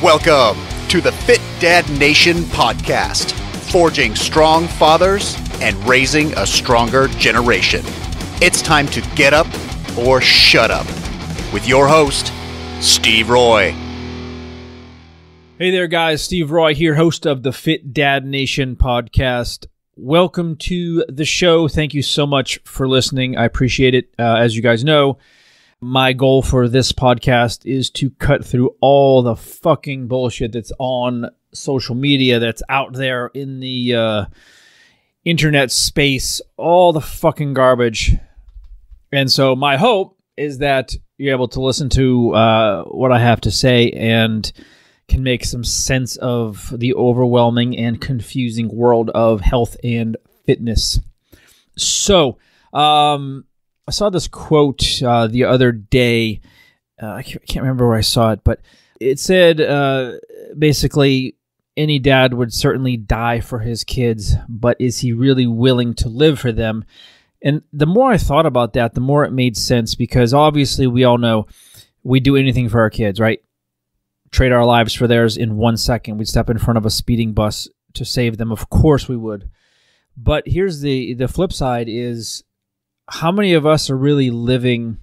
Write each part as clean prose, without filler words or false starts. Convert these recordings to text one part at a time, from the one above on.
Welcome to the Fit Dad Nation podcast, forging strong fathers and raising a stronger generation. It's time to get up or shut up with your host, Steve Roy. Hey there, guys. Steve Roy here, host of the Fit Dad Nation podcast. Welcome to the show. Thank you so much for listening. I appreciate it. As you guys know, my goal for this podcast is to cut through all the fucking bullshit that's on social media, that's out there in the internet space, all the fucking garbage. And so my hope is that you're able to listen to what I have to say and can make some sense of the overwhelming and confusing world of health and fitness. So, I saw this quote the other day. I can't remember where I saw it, but it said basically any dad would certainly die for his kids, but is he really willing to live for them? And the more I thought about that, the more it made sense, because obviously we all know we do anything for our kids, right? Trade our lives for theirs in 1 second. We'd step in front of a speeding bus to save them. Of course we would. But here's the flip side is, how many of us are really living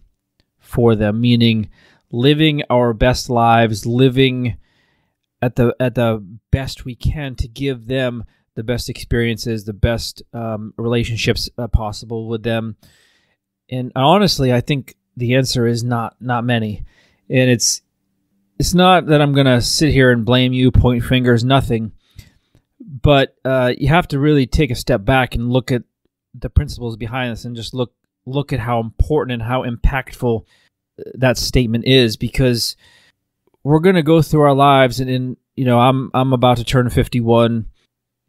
for them? Meaning living our best lives, living at the best we can to give them the best experiences, the best relationships possible with them. And honestly, I think the answer is not many. And it's not that I'm going to sit here and blame you, point fingers, nothing. But you have to really take a step back and look at the principles behind this and just look at how important and how impactful that statement is, because we're going to go through our lives and you know, I'm about to turn 51,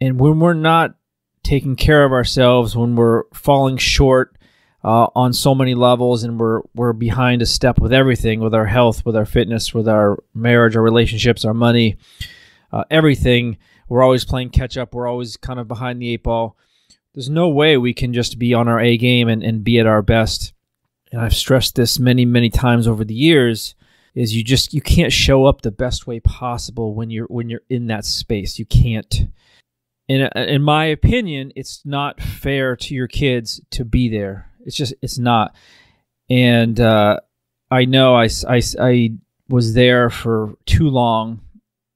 and when we're not taking care of ourselves, when we're falling short on so many levels, and we're behind a step with everything, with our health, with our fitness, with our marriage, our relationships, our money, everything, we're always playing catch up, we're always kind of behind the eight ball. There's no way we can just be on our A game and be at our best. And I've stressed this many, many times over the years, is you can't show up the best way possible when you're in that space. You can't. And in my opinion, it's not fair to your kids to be there. It's not. And I know I was there for too long,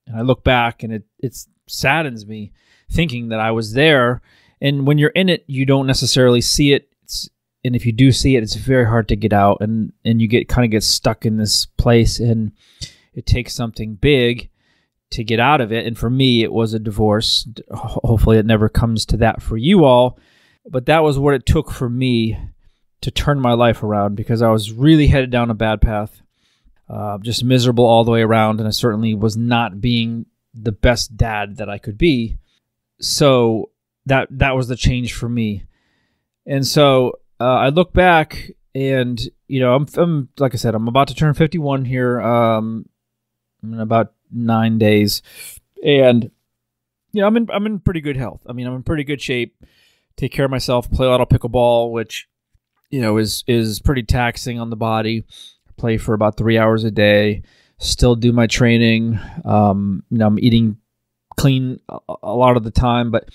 and I look back and it saddens me thinking that I was there. And when you're in it, you don't necessarily see it. And if you do see it, it's very hard to get out, and you get stuck in this place, and it takes something big to get out of it. And for me, it was a divorce. Hopefully it never comes to that for you all. But that was what it took for me to turn my life around, because I was really headed down a bad path, just miserable all the way around, and I certainly was not being the best dad that I could be. So that was the change for me. And so I look back, and you know, I'm like I said, I'm about to turn 51 here in about 9 days, and you know, I'm in pretty good health. I mean, I'm in pretty good shape. Take care of myself. Play a lot of pickleball, which you know is pretty taxing on the body. I play for about 3 hours a day. Still do my training. You know, I'm eating clean a lot of the time, but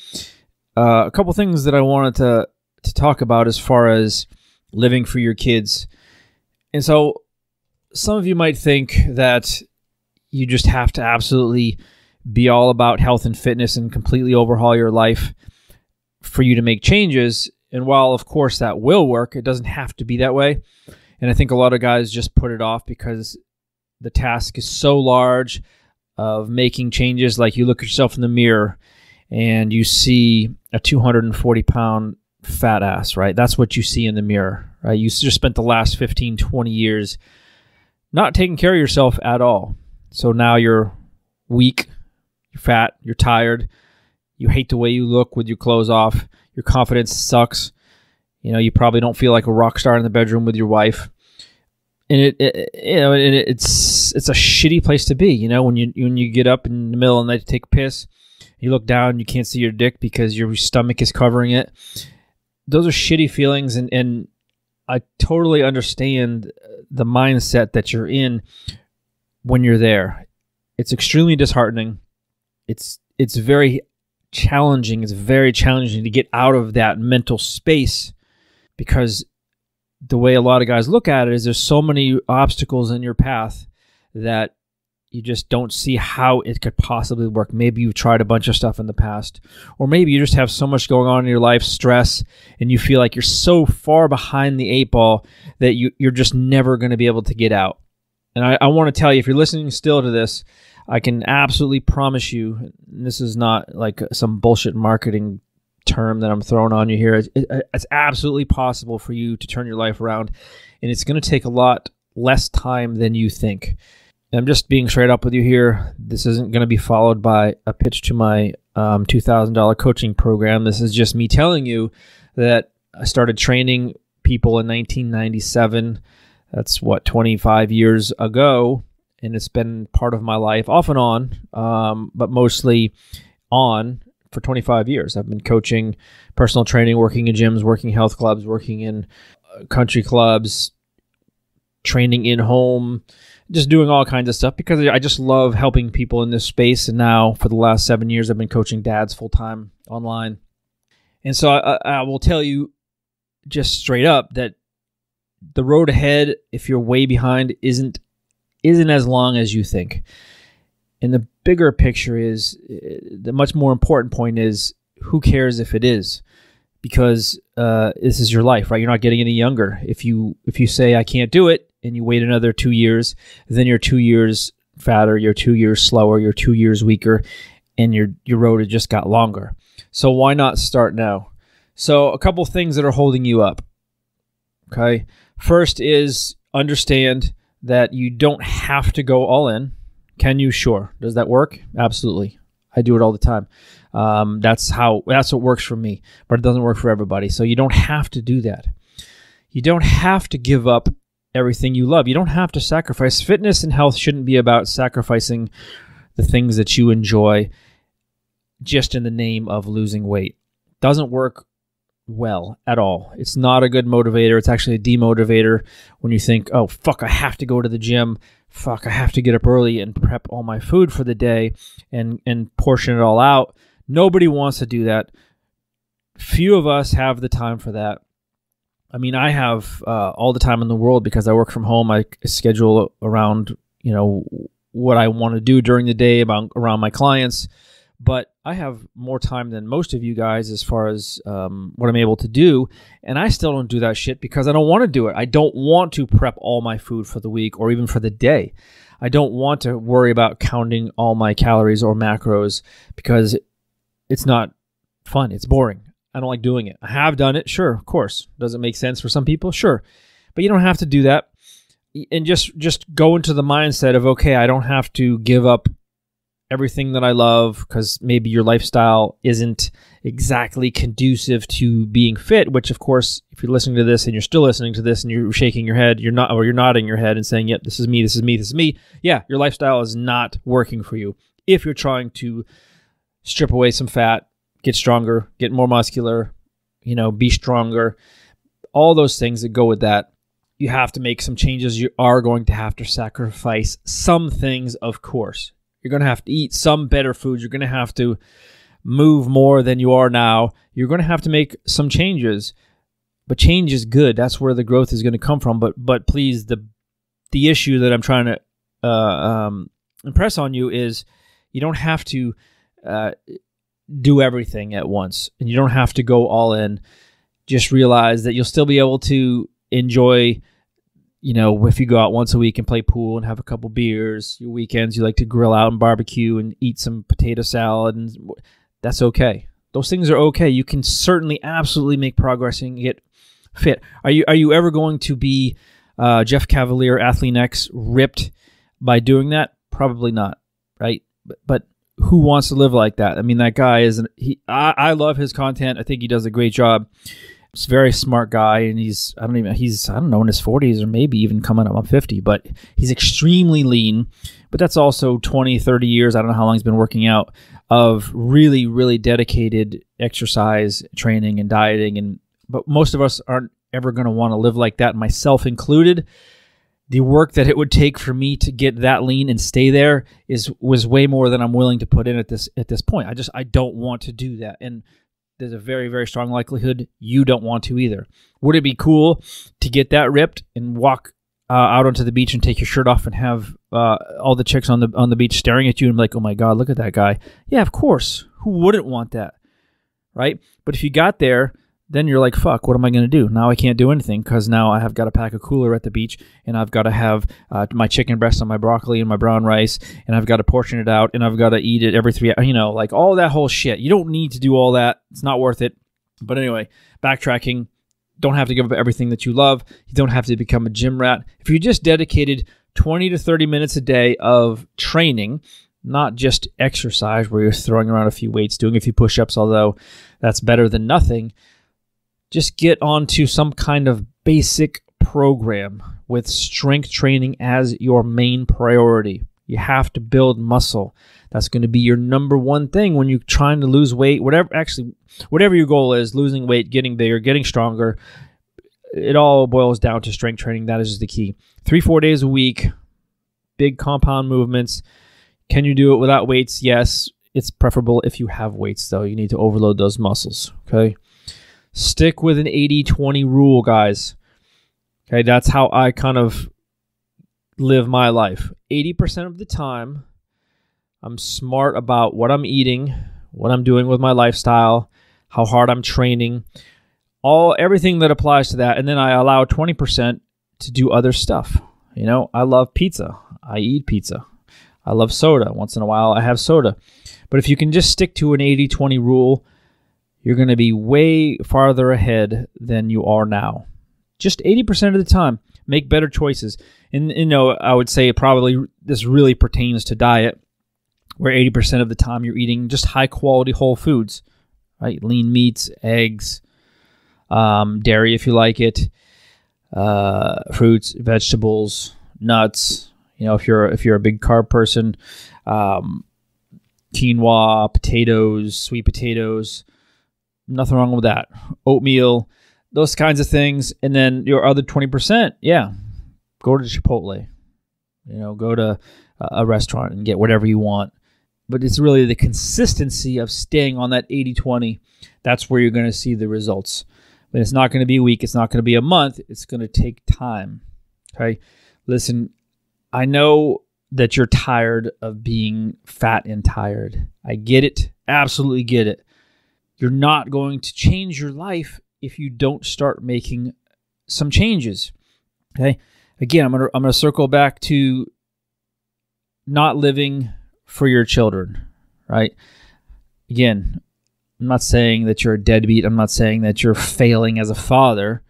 a couple things that I wanted to talk about as far as living for your kids. And so some of you might think that you just have to absolutely be all about health and fitness and completely overhaul your life for you to make changes. And while, of course, that will work, it doesn't have to be that way. And I think a lot of guys just put it off because the task is so large of making changes. Like, you look at yourself in the mirror and you see a 240-pound fat ass, right? That's what you see in the mirror, right? You just spent the last 15, 20 years not taking care of yourself at all. So now you're weak, you're fat, you're tired, you hate the way you look with your clothes off, your confidence sucks, you know, you probably don't feel like a rock star in the bedroom with your wife. And it's a shitty place to be, you know, when you get up in the middle of the night to take a piss, you look down, you can't see your dick because your stomach is covering it. Those are shitty feelings, and I totally understand the mindset that you're in when you're there. It's extremely disheartening. It's very challenging. It's very challenging to get out of that mental space, because the way a lot of guys look at it is there's so many obstacles in your path that you just don't see how it could possibly work. Maybe you've tried a bunch of stuff in the past, or maybe you just have so much going on in your life, stress, and you feel like you're so far behind the 8 ball that you're just never going to be able to get out. And I want to tell you, if you're listening still to this, I can absolutely promise you, and this is not like some bullshit marketing term that I'm throwing on you here. It's absolutely possible for you to turn your life around, and it's going to take a lot less time than you think. And I'm just being straight up with you here. This isn't going to be followed by a pitch to my $2,000 coaching program. This is just me telling you that I started training people in 1997. That's 25 years ago. And it's been part of my life off and on, but mostly on for 25 years. I've been coaching personal training, working in gyms, working health clubs, working in country clubs, training in home, just doing all kinds of stuff because I just love helping people in this space. And now for the last 7 years, I've been coaching dads full-time online. And so I will tell you just straight up that the road ahead, if you're way behind, isn't as long as you think. And the bigger picture is, the much more important point is, who cares if it is? Because this is your life, right? You're not getting any younger. If you say, I can't do it, and you wait another 2 years, then you're 2 years fatter, you're 2 years slower, you're 2 years weaker, and your road has just got longer. So why not start now? So a couple things that are holding you up, okay? First is understand that you don't have to go all in. Can you? Sure. Does that work? Absolutely. I do it all the time. That's what works for me, but it doesn't work for everybody. So you don't have to do that. You don't have to give up everything you love. You don't have to sacrifice. Fitness and health shouldn't be about sacrificing the things that you enjoy just in the name of losing weight. Doesn't work well at all. It's not a good motivator. It's actually a demotivator when you think, oh, fuck, I have to go to the gym. Fuck, I have to get up early and prep all my food for the day and portion it all out. Nobody wants to do that. Few of us have the time for that. I mean, I have all the time in the world because I work from home. I schedule around, what I want to do during the day around my clients. But I have more time than most of you guys as far as what I'm able to do. And I still don't do that shit because I don't want to do it. I don't want to prep all my food for the week or even for the day. I don't want to worry about counting all my calories or macros because it's not fun. It's boring. I don't like doing it. I have done it. Sure, of course. Does it make sense for some people? Sure. But you don't have to do that. And just go into the mindset of, okay, I don't have to give up everything that I love because maybe your lifestyle isn't exactly conducive to being fit, which of course, if you're listening to this and you're still listening to this and you're shaking your head, you're nodding your head and saying, yep, this is me, this is me, this is me. Yeah, your lifestyle is not working for you. If you're trying to strip away some fat, get stronger, get more muscular, be stronger, all those things that go with that, you have to make some changes. You are going to have to sacrifice some things, of course. You're going to have to eat some better food. You're going to have to move more than you are now. You're going to have to make some changes. But change is good. That's where the growth is going to come from. But please, the issue that I'm trying to impress on you is you don't have to do everything at once. And you don't have to go all in. Just realize that you'll still be able to enjoy, if you go out once a week and play pool and have a couple beers, your weekends you like to grill out and barbecue and eat some potato salad, and that's okay. Those things are okay. You can certainly absolutely make progress and get fit. Are you ever going to be Jeff Cavaliere, Athlete X, ripped by doing that? Probably not, right? But who wants to live like that? I mean, that guy I love his content. I think he does a great job. He's a very smart guy, and he's I don't know, in his 40s or maybe even coming up on 50, but he's extremely lean. But that's also 20, 30 years, I don't know how long he's been working out, of really, really dedicated exercise, training, and dieting. But most of us aren't ever going to want to live like that, myself included. the work that it would take for me to get that lean and stay there was way more than I'm willing to put in at this point. I don't want to do that. And there's a very, very strong likelihood you don't want to either. Would it be cool to get that ripped and walk out onto the beach and take your shirt off and have all the chicks on the beach staring at you and be like, oh my God, look at that guy? Yeah, of course. Who wouldn't want that, right? But if you got there, then you're like, fuck, what am I going to do? Now I can't do anything because now I have got to pack a cooler at the beach and I've got to have my chicken breast and my broccoli and my brown rice and I've got to portion it out and I've got to eat it every 3 hours, like all that whole shit. You don't need to do all that. It's not worth it. But anyway, backtracking, don't have to give up everything that you love. You don't have to become a gym rat. If you just dedicated 20 to 30 minutes a day of training, not just exercise where you're throwing around a few weights, doing a few push-ups, although that's better than nothing, just get onto some kind of basic program with strength training as your main priority. You have to build muscle. That's going to be your number one thing when you're trying to lose weight, whatever your goal is, losing weight, getting bigger, getting stronger. It all boils down to strength training. That is the key. 3-4 days a week, big compound movements. Can you do it without weights? Yes. It's preferable if you have weights, though. You need to overload those muscles, okay? Stick with an 80-20 rule, guys. Okay, that's how I kind of live my life. 80% of the time, I'm smart about what I'm eating, what I'm doing with my lifestyle, how hard I'm training, everything that applies to that. And then I allow 20% to do other stuff. I love pizza. I eat pizza. I love soda. Once in a while, I have soda. But if you can just stick to an 80-20 rule, you're going to be way farther ahead than you are now. Just 80% of the time, make better choices. And, I would say probably this really pertains to diet, where 80% of the time you're eating just high-quality whole foods, right? Lean meats, eggs, dairy if you like it, fruits, vegetables, nuts. If you're a big carb person, quinoa, potatoes, sweet potatoes. Nothing wrong with that. Oatmeal, those kinds of things. And then your other 20%, go to Chipotle. Go to a restaurant and get whatever you want. But it's really the consistency of staying on that 80-20. That's where you're going to see the results. But it's not going to be a week. It's not going to be a month. It's going to take time. Okay? Listen, I know that you're tired of being fat and tired. I get it. Absolutely get it. You're not going to change your life if you don't start making some changes. Okay? Again, I'm going to circle back to not living for your children, right? Again, I'm not saying that you're a deadbeat. I'm not saying that you're failing as a father.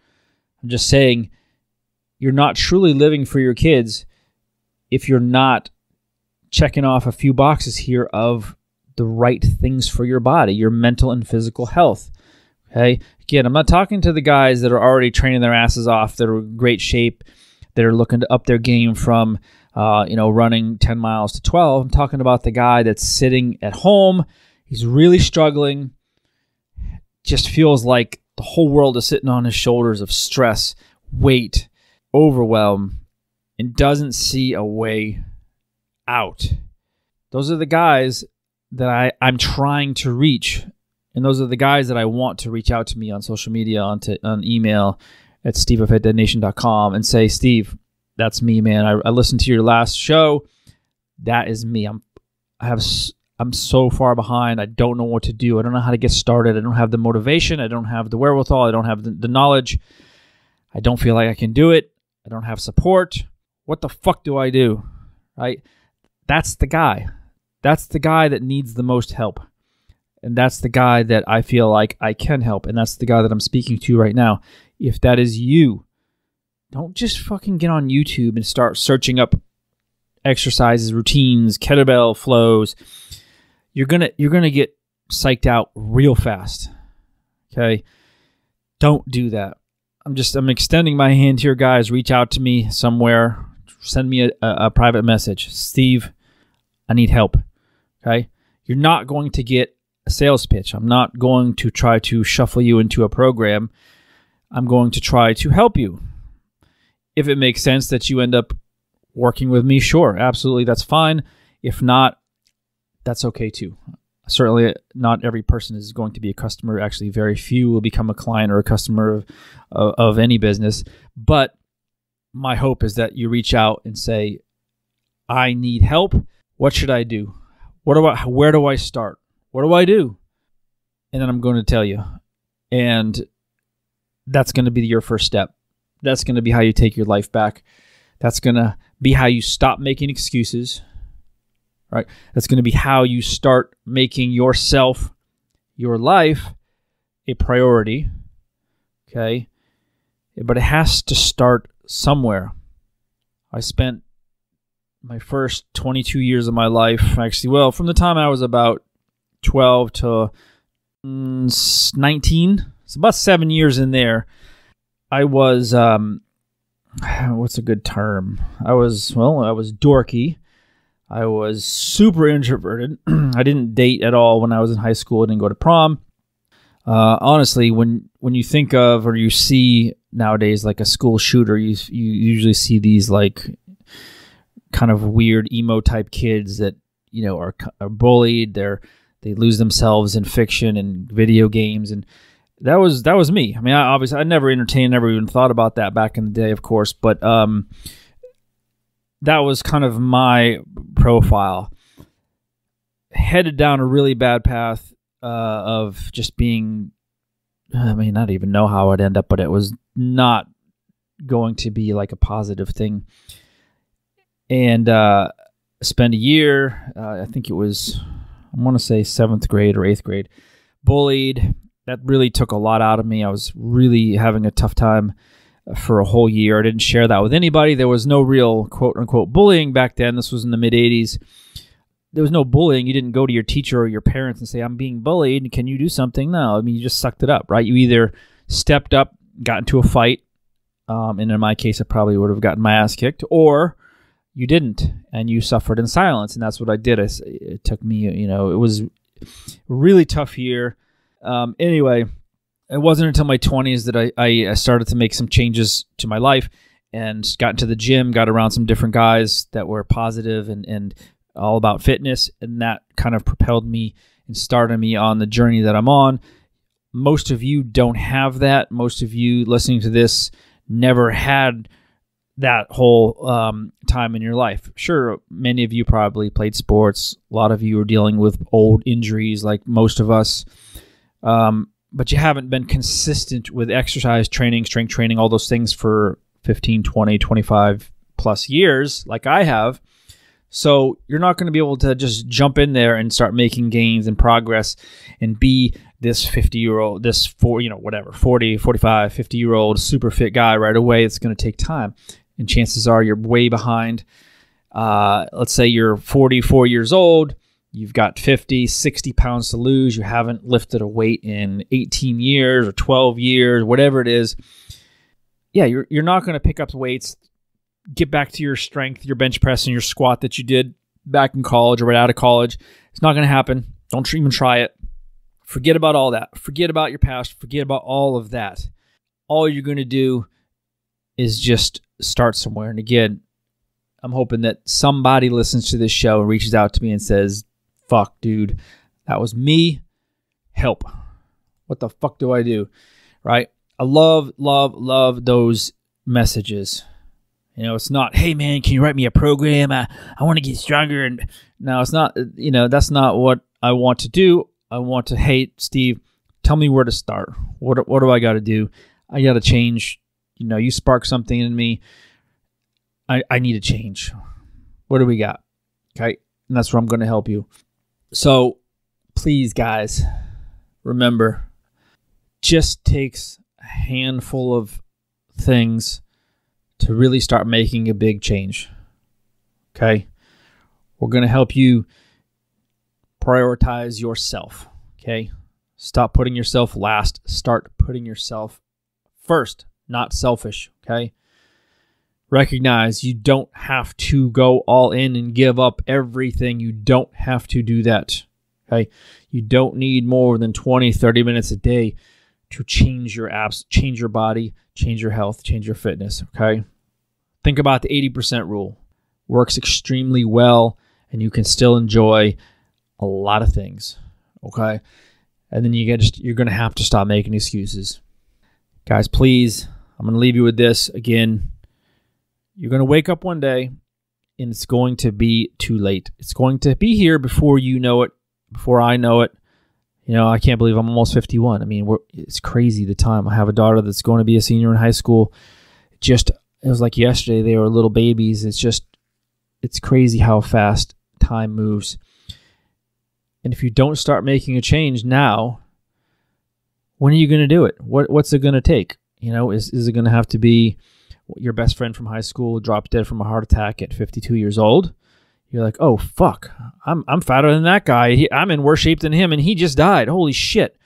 I'm just saying you're not truly living for your kids if you're not checking off a few boxes here of the right things for your body, your mental and physical health. Okay? Again, I'm not talking to the guys that are already training their asses off, that are in great shape, that are looking to up their game from running 10 miles to 12. I'm talking about the guy that's sitting at home. He's really struggling. Just feels like the whole world is sitting on his shoulders of stress, weight, overwhelm, and doesn't see a way out. Those are the guys that I'm trying to reach. And those are the guys that I want to reach out to me on social media, on email at steve@deadbeat.com and say, Steve, that's me, man. I listened to your last show. That is me. I'm so far behind. I don't know what to do. I don't know how to get started. I don't have the motivation. I don't have the wherewithal. I don't have the knowledge. I don't feel like I can do it. I don't have support. What the fuck do I do? Right? That's the guy. That's the guy that needs the most help. And that's the guy that I feel like I can help. And that's the guy that I'm speaking to right now. If that is you, don't just fucking get on YouTube and start searching up exercises, routines, kettlebell flows. You're gonna get psyched out real fast. Okay? Don't do that. I'm extending my hand here, guys. Reach out to me somewhere. Send me a private message. Steve, I need help. Okay? You're not going to get a sales pitch. I'm not going to try to shuffle you into a program. I'm going to try to help you. If it makes sense that you end up working with me, sure, absolutely, that's fine. If not, that's okay too. Certainly not every person is going to be a customer. Actually, very few will become a client or a customer of any business. But my hope is that you reach out and say, I need help. What should I do? Where do I start? What do I do? And then I'm going to tell you. And that's going to be your first step. That's going to be how you take your life back. That's going to be how you stop making excuses. Right? That's going to be how you start making yourself, your life, a priority. Okay? But it has to start somewhere. I spent my first 22 years of my life, actually, well, from the time I was about 12 to 19, it's about 7 years in there. I was, what's a good term? I was dorky. I was super introverted. I didn't date at all when I was in high school. I didn't go to prom. Honestly, when you think of or you see nowadays like a school shooter, you usually see these like kind of weird emo type kids that are bullied. They lose themselves in fiction and video games, and that was me. I mean, I never entertained, never even thought about that back in the day, of course, but that was kind of my profile. Headed down a really bad path of just being, I mean, not even know how I'd end up, but it was not going to be like a positive thing. And spent a year, I think it was, I want to say 7th grade or 8th grade, bullied. That really took a lot out of me. I was really having a tough time for a whole year. I didn't share that with anybody. There was no real quote-unquote bullying back then. This was in the mid-'80s. There was no bullying. You didn't go to your teacher or your parents and say, I'm being bullied. Can you do something? No. I mean, you just sucked it up, right? You either stepped up, got into a fight, and in my case, I probably would have gotten my ass kicked, or you didn't, and you suffered in silence, and that's what I did. It took me, it was a really tough year. Anyway, it wasn't until my 20s that I started to make some changes to my life and got into the gym, got around some different guys that were positive and all about fitness, and that kind of propelled me and started me on the journey that I'm on. Most of you don't have that. Most of you listening to this never had that whole time in your life. Sure, many of you probably played sports. A lot of you are dealing with old injuries like most of us. But you haven't been consistent with exercise training, strength training, all those things for 15, 20, 25 plus years like I have. So you're not going to be able to just jump in there and start making gains and progress and be this 50-year-old, this 40, 45, 50-year-old super fit guy right away. It's going to take time. And chances are you're way behind. Let's say you're 44 years old. You've got 50, 60 pounds to lose. You haven't lifted a weight in 18 years or 12 years, whatever it is. Yeah, you're not going to pick up the weights, get back to your strength, your bench press, and your squat that you did back in college or right out of college. It's not going to happen. Don't even try it. Forget about all that. Forget about your past. Forget about all of that. All you're going to do is just start somewhere. And again, I'm hoping that somebody listens to this show and reaches out to me and says, fuck, dude, that was me. Help. What the fuck do I do? Right? I love those messages. It's not, hey man, can you write me a program? I want to get stronger. And no, it's not, that's not what I want to do. I want to, hey, Steve, tell me where to start. What do I got to do? I got to change. You spark something in me. I need to change. What do we got? Okay. And that's where I'm going to help you. So please, guys, remember, just takes a handful of things to really start making a big change. Okay? We're going to help you prioritize yourself. Okay? Stop putting yourself last. Start putting yourself first, not selfish. Okay? Recognize you don't have to go all in and give up everything. You don't have to do that. Okay? You don't need more than 20, 30 minutes a day to change your apps, change your body, change your health, change your fitness. Okay? Think about the 80% rule. Works extremely well, and you can still enjoy a lot of things, okay? And then you're going to have to stop making excuses. Guys, please, I'm going to leave you with this. Again, you're going to wake up one day, and it's going to be too late. It's going to be here before you know it, before I know it. I can't believe I'm almost 51. I mean, it's crazy the time. I have a daughter that's going to be a senior in high school. It was like yesterday. They were little babies. It's crazy how fast time moves. And if you don't start making a change now, when are you going to do it? What's it going to take? Is it going to have to be your best friend from high school dropped dead from a heart attack at 52 years old? You're like, oh, fuck, I'm fatter than that guy. I'm in worse shape than him, and he just died. Holy shit,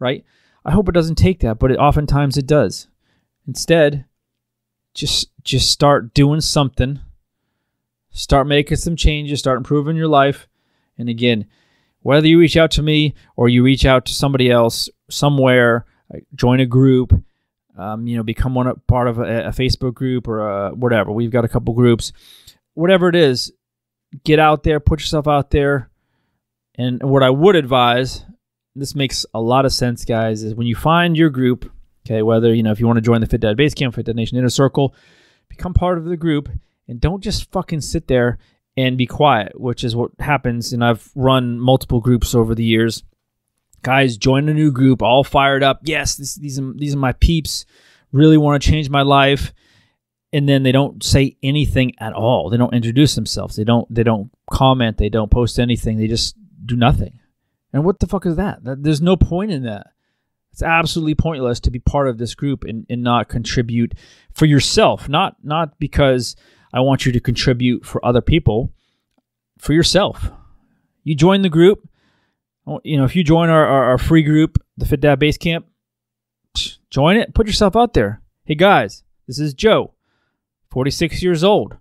right? I hope it doesn't take that, but oftentimes it does. Instead, just start doing something. Start making some changes. Start improving your life. And again, whether you reach out to me or you reach out to somebody else somewhere, join a group, become part of a Facebook group or whatever. We've got a couple groups. Whatever it is, get out there, put yourself out there. And what I would advise, this makes a lot of sense, guys, is when you find your group, okay, whether, if you want to join the Fit Dad Base Camp, Fit Dad Nation Inner Circle, become part of the group and don't just fucking sit there and be quiet, which is what happens. And I've run multiple groups over the years. Guys, join a new group, all fired up. Yes, these are my peeps. Really want to change my life. And then they don't say anything at all. They don't introduce themselves. They don't comment. They don't post anything. They just do nothing. And what the fuck is that? There's no point in that. It's absolutely pointless to be part of this group and not contribute for yourself. Not because I want you to contribute for other people. For yourself. You join the group. If you join our free group, the Fit Dad Base Camp, join it. Put yourself out there. Hey guys, this is Joe. 46 years old.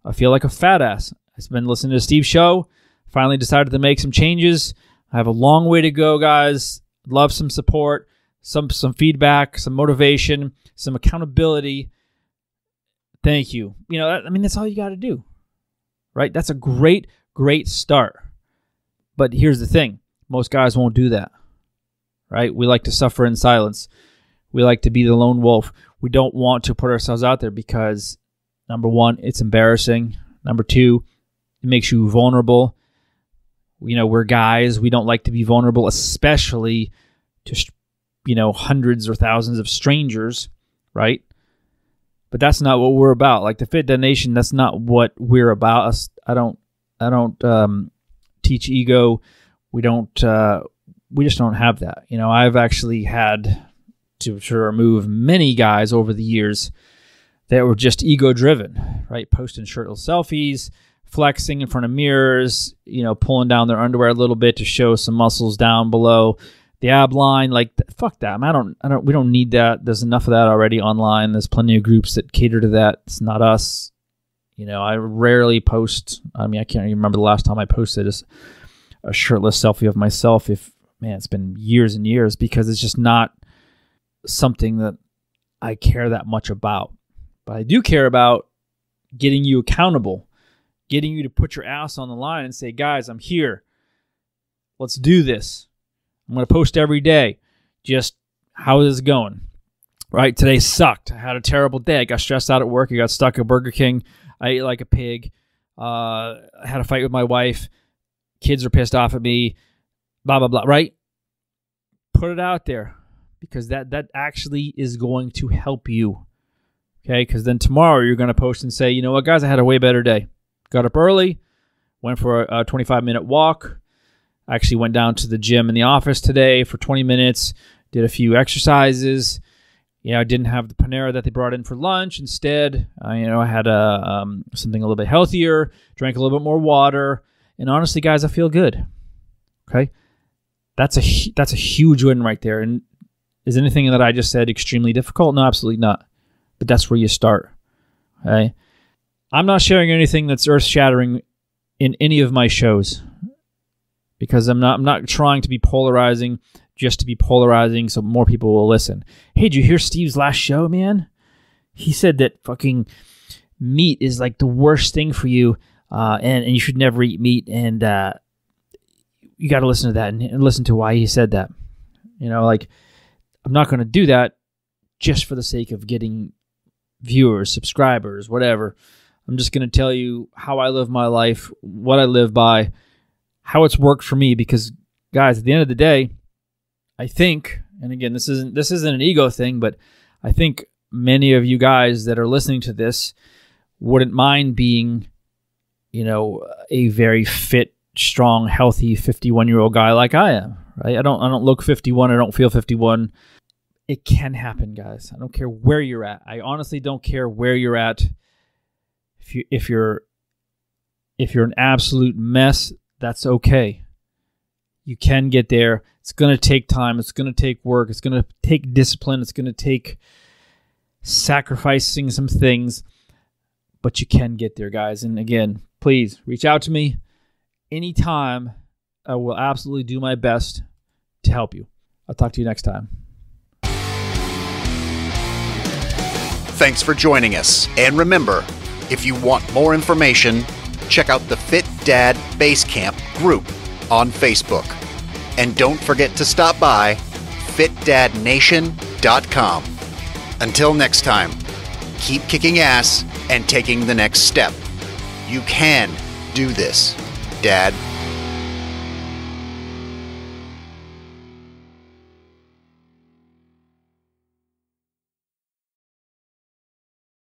I feel like a fat ass. I've been listening to Steve's show. Finally decided to make some changes. I have a long way to go, guys. Love some support, some feedback, some motivation, some accountability. Thank you. That's all you got to do, right? That's a great start. But here's the thing. Most guys won't do that, right? We like to suffer in silence. We like to be the lone wolf. We don't want to put ourselves out there because, number one, it's embarrassing. Number two, it makes you vulnerable. We're guys. We don't like to be vulnerable, especially to, hundreds or thousands of strangers, right? But that's not what we're about. Like the Fit Dad Nation, that's not what we're about. I don't teach ego. We just don't have that. I've actually had to remove many guys over the years that were just ego-driven, right? Posting shirtless selfies, flexing in front of mirrors, pulling down their underwear a little bit to show some muscles down below the ab line. Like, fuck that. We don't need that. There's enough of that already online. There's plenty of groups that cater to that. It's not us. I rarely post. I can't even remember the last time I posted a shirtless selfie of myself. It's been years and years, because it's just not something that I care that much about. But I do care about getting you accountable, getting you to put your ass on the line and say, guys, I'm here. Let's do this. I'm going to post every day. Just how is it going? Right? Today sucked. I had a terrible day. I got stressed out at work. I got stuck at Burger King. I ate like a pig. I had a fight with my wife. Kids are pissed off at me. Blah, blah, blah. Right? Put it out there, because that actually is going to help you. Okay? Because then tomorrow you're going to post and say, you know what, guys, I had a way better day. Got up early. Went for a 25-minute walk. I actually went down to the gym in the office today for 20 minutes. Did a few exercises. I didn't have the Panera that they brought in for lunch. Instead, I had something a little bit healthier, drank a little bit more water, and honestly, guys, I feel good. Okay, that's a huge win right there. And is anything that I just said extremely difficult? No, absolutely not. But that's where you start. Okay, I'm not sharing anything that's earth-shattering in any of my shows, because I'm not trying to be polarizing just to be polarizing so more people will listen. Hey, did you hear Steve's last show, man? He said that fucking meat is like the worst thing for you, and you should never eat meat. And you got to listen to that and listen to why he said that. Like, I'm not going to do that just for the sake of getting viewers, subscribers, whatever. I'm just going to tell you how I live my life, what I live by, how it's worked for me. Because, guys, at the end of the day, I think, and again, this isn't an ego thing, but I think many of you guys that are listening to this wouldn't mind being, a very fit, strong, healthy 51-year-old guy like I am. Right? I don't look 51. I don't feel 51. It can happen, guys. I don't care where you're at. I honestly don't care where you're at. If you're an absolute mess, that's okay. You can get there. It's going to take time. It's going to take work. It's going to take discipline. It's going to take sacrificing some things, but you can get there, guys. And again, please reach out to me anytime. I will absolutely do my best to help you. I'll talk to you next time. Thanks for joining us. And remember, if you want more information, check out the Fit Dad Basecamp group on Facebook. And don't forget to stop by fitdadnation.com. Until next time, keep kicking ass and taking the next step. You can do this, Dad.